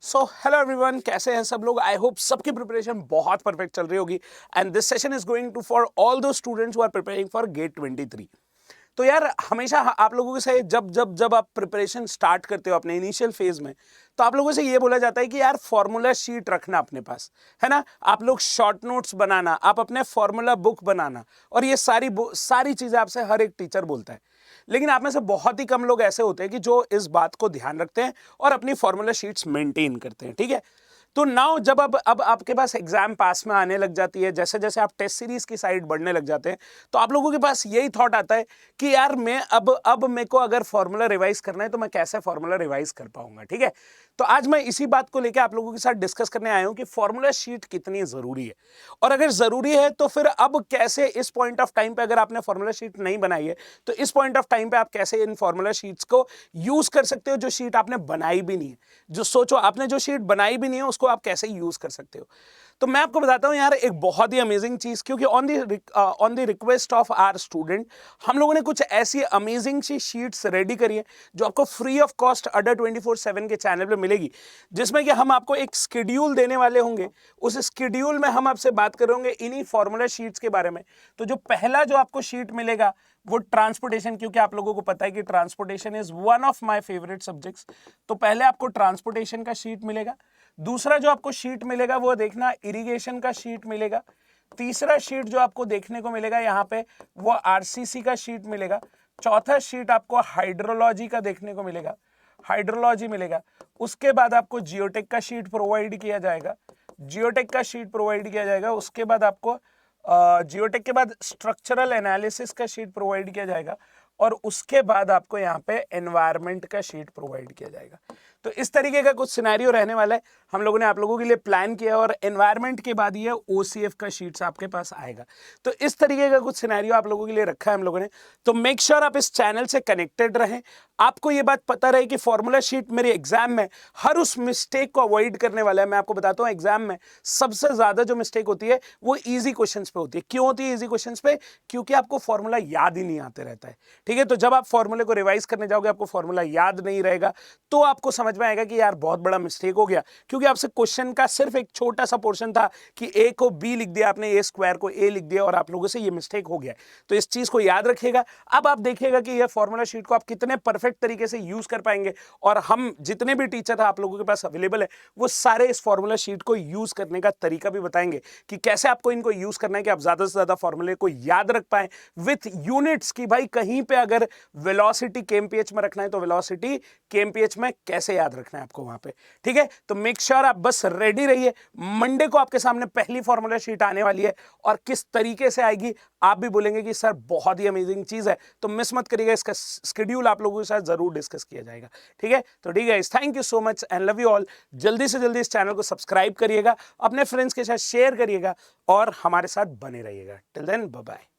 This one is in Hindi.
सो हेलो एवरीवन, कैसे हैं सब लोग। आई होप सबकी प्रिपरेशन बहुत परफेक्ट चल रही होगी and this session is going to for all those students who are preparing for GATE 23। तो यार हमेशा आप लोगों से जब आप प्रिपरेशन स्टार्ट करते हो अपने इनिशियल फेज में, तो आप लोगों से ये बोला जाता है कि यार फॉर्मूला शीट रखना अपने पास, है ना। आप लोग शॉर्ट नोट्स बनाना, आप अपने फॉर्मूला बुक बनाना, और ये सारी चीजें आपसे हर एक टीचर बोलता है। लेकिन आप में से बहुत ही कम लोग ऐसे होते हैं कि जो इस बात को ध्यान रखते हैं और अपनी फॉर्मूला शीट्स मेंटेन करते हैं, ठीक है। तो नाउ जब अब आपके पास एग्जाम पास में आने लग जाती है, जैसे जैसे आप टेस्ट सीरीज की साइड बढ़ने लग जाते हैं, तो आप लोगों के पास यही थॉट आता है कि यार मैं अब मेरे को अगर फॉर्मूला रिवाइज करना है तो मैं कैसे फॉर्मूला रिवाइज कर पाऊंगा, ठीक है। तो आज मैं इसी बात को लेकर आप लोगों के साथ डिस्कस करने आया हूं कि फॉर्मूला शीट कितनी जरूरी है, और अगर जरूरी है तो फिर अब कैसे इस पॉइंट ऑफ टाइम पे, अगर आपने फॉर्मूला शीट नहीं बनाई है तो इस पॉइंट ऑफ टाइम पे आप कैसे इन फॉर्मूला शीट्स को यूज कर सकते हो, जो शीट आपने बनाई भी नहीं है। जो सोचो, आपने जो शीट बनाई भी नहीं है उसको आप कैसे यूज कर सकते हो। तो मैं आपको बताता हूं यार एक बहुत ही अमेजिंग चीज, क्योंकि on the request of our student हम लोगों ने कुछ ऐसी अमेजिंग सी शीट्स रेडी करी है जो आपको फ्री ऑफ कॉस्ट अडर 24/7 के चैनल पे मिलेगी, जिसमें कि हम आपको एक स्केड्यूल देने वाले होंगे। उस स्केड्यूल में हम आपसे बात कर रहे होंगे इन्हीं फॉर्मूला शीट्स के बारे में। तो जो पहला जो आपको शीट मिलेगा वो ट्रांसपोर्टेशन, क्योंकि आप लोगों को पता है कि transportation is one of my favourite subjects. तो पहले आपको ट्रांसपोर्टेशन का शीट मिलेगा। दूसरा जो आपको शीट मिलेगा वो देखना इरिगेशन का शीट मिलेगा। तीसरा शीट जो आपको देखने को मिलेगा यहाँ पे वो आरसीसी का शीट मिलेगा। चौथा शीट आपको हाइड्रोलॉजी का देखने को मिलेगा, हाइड्रोलॉजी मिलेगा। उसके बाद आपको जियोटेक का शीट प्रोवाइड किया जाएगा, जियोटेक का शीट प्रोवाइड किया जाएगा। उसके बाद आपको जियोटेक के बाद स्ट्रक्चरल एनालिसिस का शीट प्रोवाइड किया जाएगा, और उसके बाद आपको यहाँ पे एनवायरनमेंट का शीट प्रोवाइड किया जाएगा। तो इस तरीके का कुछ सिनेरियो रहने वाला है, हम लोगों ने आप लोगों के लिए प्लान किया, और एनवायरनमेंट के बाद ये ओसीएफ का शीट्स आपके पास आएगा। तो इस तरीके का कुछ सिनेरियो आप लोगों के लिए रखा है हम लोगों ने। तो मेक श्योर आप इस चैनल से कनेक्टेड रहें, आपको ये बात पता रहे कि फॉर्मूला शीट मेरे एग्जाम में हर उस मिस्टेक को अवॉइड करने वाला है। मैं आपको बताता हूँ एग्जाम में सबसे ज्यादा जो मिस्टेक होती है वो इजी क्वेश्चंस पे होती है। क्यों होती है इजी क्वेश्चंस पे? क्योंकि आपको फॉर्मूला याद ही नहीं आते रहता है, ठीक है। तो जब आप फॉर्मूले को रिवाइज करने जाओगे आपको फॉर्मूला याद नहीं रहेगा, तो आपको समझ में आएगा कि यार बहुत बड़ा मिस्टेक हो गया, क्योंकि आपसे क्वेश्चन का सिर्फ एक छोटा सा पोर्शन था कि ए को बी लिख दिया आपने, ए स्क्वायर को ए लिख दिया, और आप लोगों से ये मिस्टेक हो गया। तो इस चीज को याद रखिएगा। अब आप देखिएगा कि यह फॉर्मूला शीट को आप कितने परफेक्ट तरीके से यूज कर पाएंगे, और हम जितने भी टीचर आप लोगों के पास अवेलेबल है वो सारे इस फॉर्मूला शीट को यूज करने का तरीका भी बताएंगे कि कैसे आपको इनको यूज करना है कि आप ज्यादा से ज्यादा फॉर्मूले को याद रख पाए विथ यूनिट्स। की भाई कहीं पे अगर वेलोसिटी केएमपीएच में रखना है तो वेलोसिटी केएमपीएच में कैसे याद रखना है आपको वहां पे, ठीक है। तो मेक श्योर आप बस रेडी रहिए। मंडे को आपके सामने पहली फॉर्मूला शीट आने वाली है, और किस तरीके से आएगी आप भी बोलेंगे कि सर बहुत ही अमेजिंग चीज है। तो मिस मत करिएगा, इसका शेड्यूल आप लोगों के साथ जरूर डिस्कस किया जाएगा, ठीक है। तो ठीक है, thank you so much and love you all. जल्दी से जल्दी इस चैनल को सब्सक्राइब करिएगा, अपने फ्रेंड्स के साथ शेयर करिएगा, और हमारे साथ बने रहिएगा। Till then bye bye.